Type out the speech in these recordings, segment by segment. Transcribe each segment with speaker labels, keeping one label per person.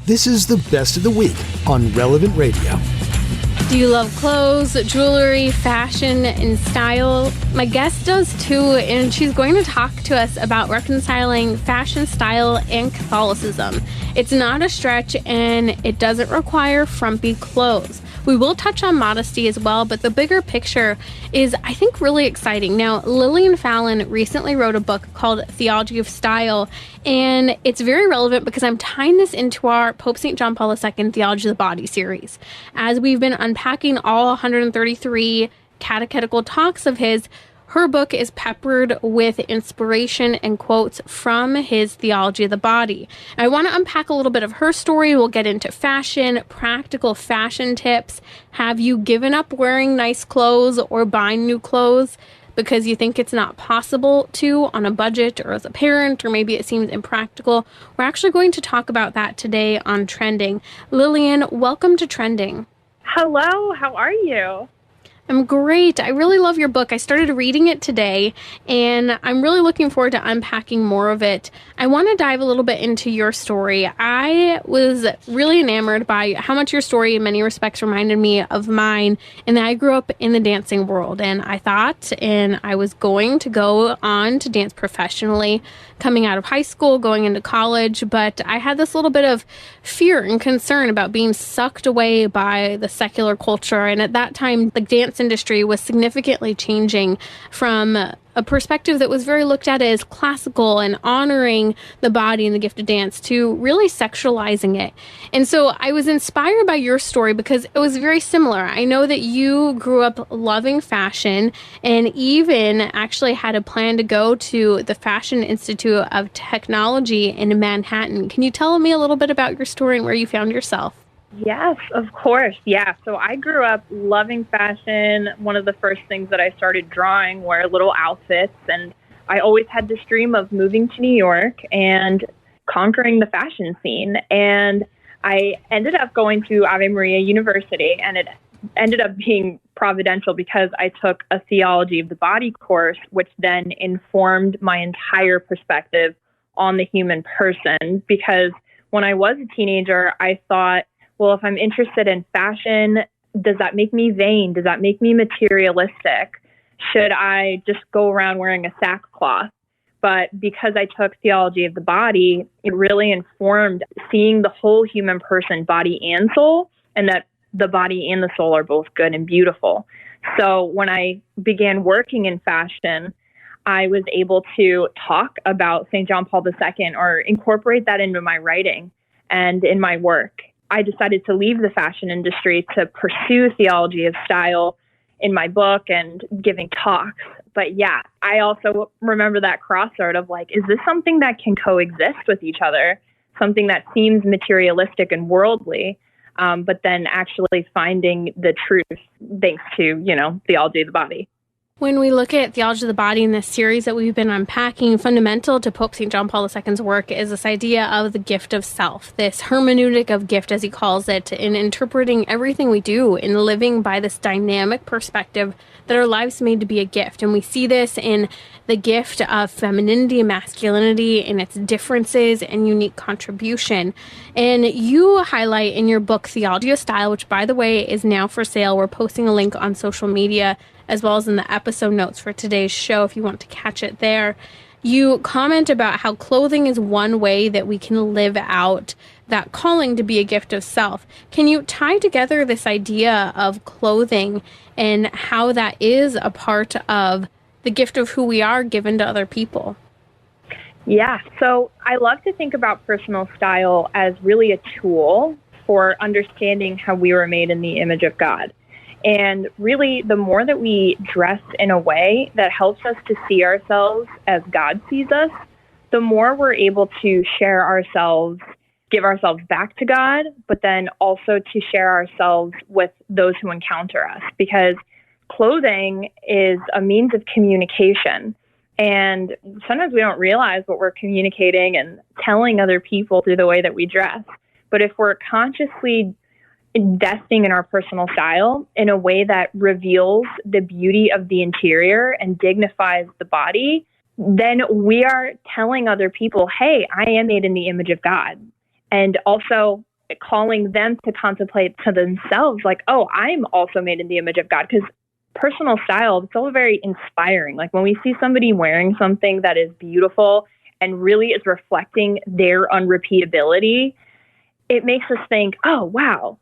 Speaker 1: This is the best of the week on Relevant Radio.
Speaker 2: Do you love clothes, jewelry, fashion, and style? My guest does too, and she's going to talk to us about reconciling fashion, style, and Catholicism. It's not a stretch, and it doesn't require frumpy clothes. We will touch on modesty as well, but the bigger picture is, I think, really exciting. Now, Lillian Fallon recently wrote a book called Theology of Style, and it's very relevant because I'm tying this into our Pope St. John Paul II Theology of the Body series. As we've been unpacking all 133 catechetical talks of his, her book is peppered with inspiration and quotes from his Theology of the Body. I want to unpack a little bit of her story. We'll get into fashion, practical fashion tips. Have you given up wearing nice clothes or buying new clothes because you think it's not possible to on a budget or as a parent, or maybe it seems impractical? We're actually going to talk about that today on Trending. Lillian, welcome to Trending.
Speaker 3: Hello, how are you?
Speaker 2: I'm great. I really love your book. I started reading it today, and I'm really looking forward to unpacking more of it. I want to dive a little bit into your story. I was really enamored by how much your story in many respects reminded me of mine, and I grew up in the dancing world, and I thought I was going to go on to dance professionally coming out of high school, going into college, but I had this little bit of fear and concern about being sucked away by the secular culture, and at that time, the dance industry was significantly changing from a perspective that was very looked at as classical and honoring the body and the gift of dance to really sexualizing it. And so I was inspired by your story because it was very similar. I know that you grew up loving fashion and even actually had a plan to go to the Fashion Institute of Technology in Manhattan. Can you tell me a little bit about your story and where you found yourself?
Speaker 3: Yes, of course. Yeah. So I grew up loving fashion. One of the first things that I started drawing were little outfits. And I always had this dream of moving to New York and conquering the fashion scene. And I ended up going to Ave Maria University, and it ended up being providential because I took a Theology of the Body course, which then informed my entire perspective on the human person. Because when I was a teenager, I thought, well, if I'm interested in fashion, does that make me vain? Does that make me materialistic? Should I just go around wearing a sackcloth? But because I took Theology of the Body, it really informed seeing the whole human person, body and soul, and that the body and the soul are both good and beautiful. So when I began working in fashion, I was able to talk about St. John Paul II or incorporate that into my writing and in my work. I decided to leave the fashion industry to pursue theology of style in my book and giving talks. But yeah, I also remember that crossroad of like, is this something that can coexist with each other? Something that seems materialistic and worldly, but then actually finding the truth thanks to, theology of the body.
Speaker 2: When we look at Theology of the Body in this series that we've been unpacking, fundamental to Pope St. John Paul II's work is this idea of the gift of self, this hermeneutic of gift, as he calls it, in interpreting everything we do, in living by this dynamic perspective that our lives made to be a gift. And we see this in the gift of femininity and masculinity and its differences and unique contribution. And you highlight in your book, Theology of Style, which, by the way, is now for sale. We're posting a link on social media as well as in the episode notes for today's show if you want to catch it there. You comment about how clothing is one way that we can live out that calling to be a gift of self. Can you tie together this idea of clothing and how that is a part of the gift of who we are given to other people?
Speaker 3: Yeah, so I love to think about personal style as really a tool for understanding how we were made in the image of God. And really, the more that we dress in a way that helps us to see ourselves as God sees us, the more we're able to share ourselves, give ourselves back to God, but then also to share ourselves with those who encounter us. Because clothing is a means of communication. And sometimes we don't realize what we're communicating and telling other people through the way that we dress. But if we're consciously investing in our personal style in a way that reveals the beauty of the interior and dignifies the body, then we are telling other people, hey, I am made in the image of God. And also, calling them to contemplate to themselves, like, oh, I'm also made in the image of God. Because personal style, it's all very inspiring. Like when we see somebody wearing something that is beautiful and really is reflecting their unrepeatability, it makes us think, oh, wow,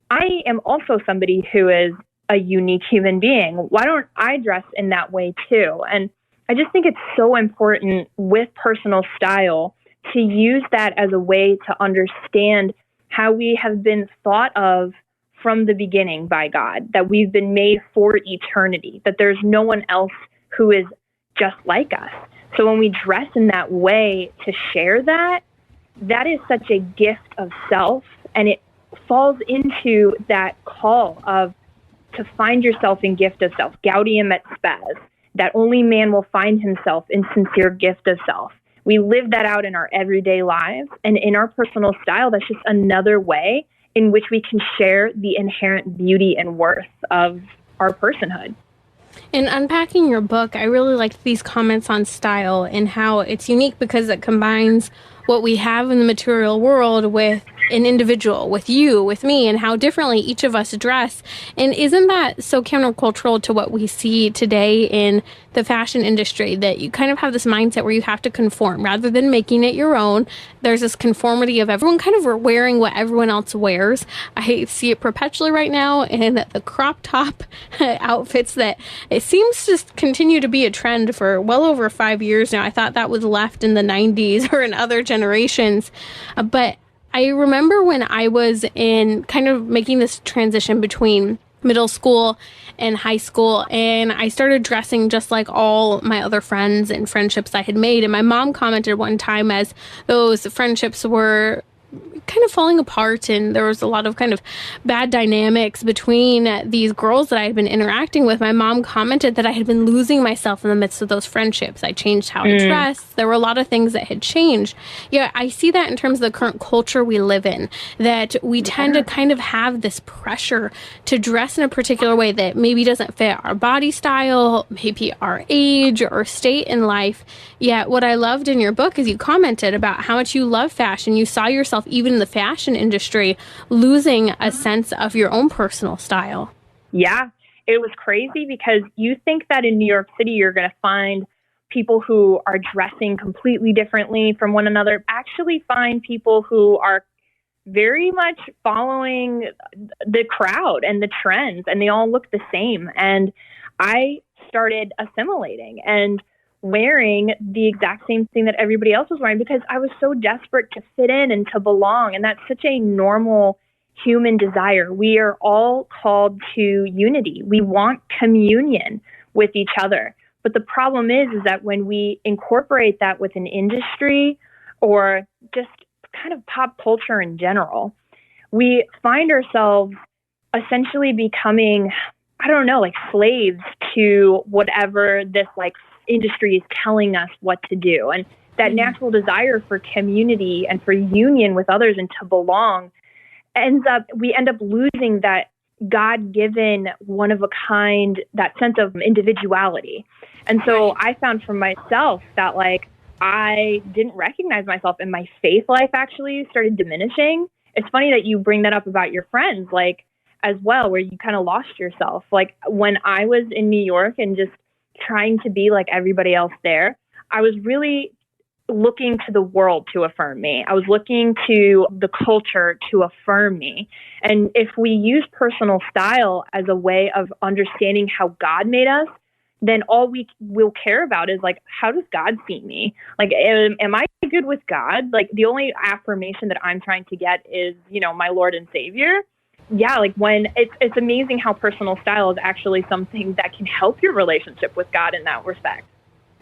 Speaker 3: I am also somebody who is a unique human being. Why don't I dress in that way too? And I just think it's so important with personal style to use that as a way to understand how we have been thought of from the beginning by God, that we've been made for eternity, that there's no one else who is just like us. So when we dress in that way to share that, that is such a gift of self, and it falls into that call of to find yourself in gift of self, gaudium et spes, that only man will find himself in sincere gift of self. We live that out in our everyday lives, and in our personal style, that's just another way in which we can share the inherent beauty and worth of our personhood.
Speaker 2: In unpacking your book, I really liked these comments on style and how it's unique because it combines what we have in the material world with an individual, with you, with me, and how differently each of us dress. And isn't that so countercultural to what we see today in the fashion industry, that you kind of have this mindset where you have to conform rather than making it your own? There's this conformity of everyone kind of wearing what everyone else wears. I see it perpetually right now in the crop top outfits that it seems to continue to be a trend for well over 5 years now. I thought that was left in the 90s or in other generations. But I remember when I was in kind of making this transition between middle school and high school, and I started dressing just like all my other friends and friendships I had made. And my mom commented one time, as those friendships were kind of falling apart and there was a lot of kind of bad dynamics between these girls that I had been interacting with, my mom commented that I had been losing myself in the midst of those friendships. I changed how I dressed. There were a lot of things that had changed. Yeah, I see that in terms of the current culture we live in, that we tend to kind of have this pressure to dress in a particular way that maybe doesn't fit our body style, maybe our age or state in life. Yet what I loved in your book is you commented about how much you love fashion. You saw yourself even in the fashion industry losing a sense of your own personal style.
Speaker 3: Yeah, it was crazy because you think that in New York City you're going to find people who are dressing completely differently from one another. Actually find people who are very much following the crowd and the trends, and they all look the same. And I started assimilating and wearing the exact same thing that everybody else was wearing because I was so desperate to fit in and to belong. And that's such a normal human desire. We are all called to unity. We want communion with each other. But the problem is that when we incorporate that with an industry or just kind of pop culture in general, we find ourselves essentially becoming, I don't know, like slaves to whatever this like industry is telling us what to do. And that natural desire for community and for union with others and to belong we end up losing that God-given, one-of-a-kind, that sense of individuality. And so I found for myself that like I didn't recognize myself, and my faith life actually started diminishing. It's funny that you bring that up about your friends, like as well, where you kind of lost yourself. Like when I was in New York and just trying to be like everybody else there, I was really looking to the world to affirm me. I was looking to the culture to affirm me. And if we use personal style as a way of understanding how God made us, then all we will care about is like, how does God see me? Like, am I good with God? Like the only affirmation that I'm trying to get is, my Lord and Savior. Yeah, like when it's amazing how personal style is actually something that can help your relationship with God in that respect.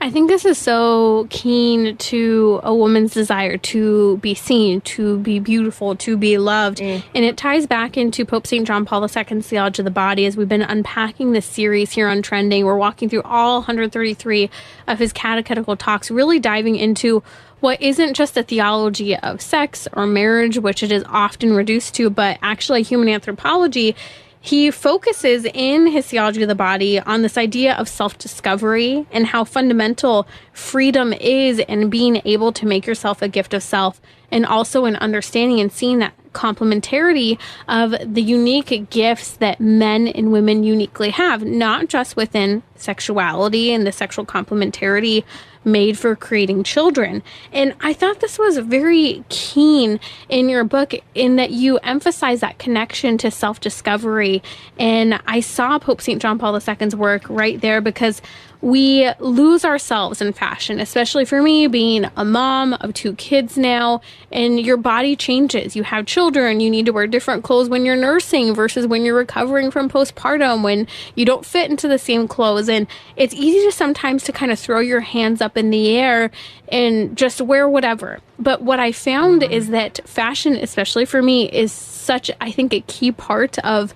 Speaker 2: I think this is so keen to a woman's desire to be seen, to be beautiful, to be loved. And it ties back into Pope St. John Paul II's Theology of the Body. As we've been unpacking this series here on Trending, we're walking through all 133 of his catechetical talks, really diving into what isn't just a theology of sex or marriage, which it is often reduced to, but actually human anthropology. He focuses in his Theology of the Body on this idea of self-discovery and how fundamental freedom is in being able to make yourself a gift of self, and also in understanding and seeing that complementarity of the unique gifts that men and women uniquely have, not just within sexuality and the sexual complementarity made for creating children. And I thought this was very keen in your book in that you emphasize that connection to self-discovery. And I saw Pope St. John Paul II's work right there, because we lose ourselves in fashion, especially for me being a mom of 2 kids now, and your body changes. You have children, you need to wear different clothes when you're nursing versus when you're recovering from postpartum, when you don't fit into the same clothes. And it's easy to sometimes to kind of throw your hands up in the air and just wear whatever. But what I found is that fashion, especially for me, is such, I think, a key part of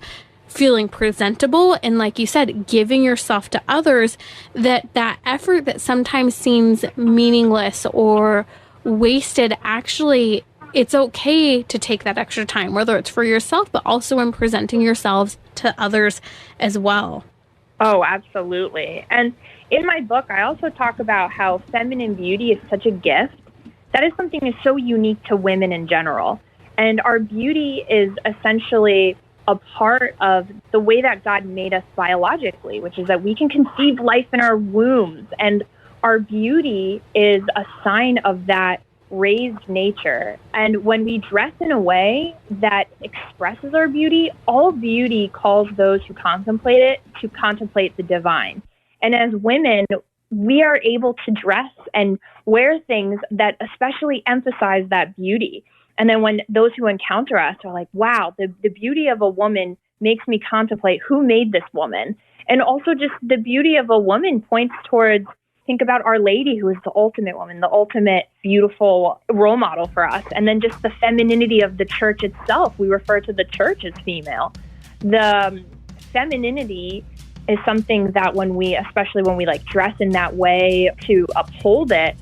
Speaker 2: feeling presentable, and like you said, giving yourself to others, that effort that sometimes seems meaningless or wasted, actually, it's okay to take that extra time, whether it's for yourself, but also in presenting yourselves to others as well.
Speaker 3: Oh, absolutely. And in my book, I also talk about how feminine beauty is such a gift. That is something that's so unique to women in general. And our beauty is essentially a part of the way that God made us biologically, which is that we can conceive life in our wombs. And our beauty is a sign of that raised nature. And when we dress in a way that expresses our beauty, all beauty calls those who contemplate it to contemplate the divine. And as women, we are able to dress and wear things that especially emphasize that beauty. And then when those who encounter us are like, wow, the beauty of a woman makes me contemplate who made this woman. And also just the beauty of a woman points towards, think about Our Lady, who is the ultimate woman, the ultimate beautiful role model for us. And then just the femininity of the church itself. We refer to the church as female. The femininity is something that especially when we like dress in that way to uphold it,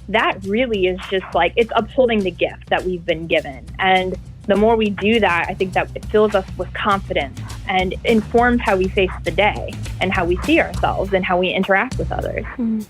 Speaker 3: that really is just like, it's upholding the gift that we've been given. And the more we do that, I think that it fills us with confidence and informs how we face the day and how we see ourselves and how we interact with others.
Speaker 2: Mm.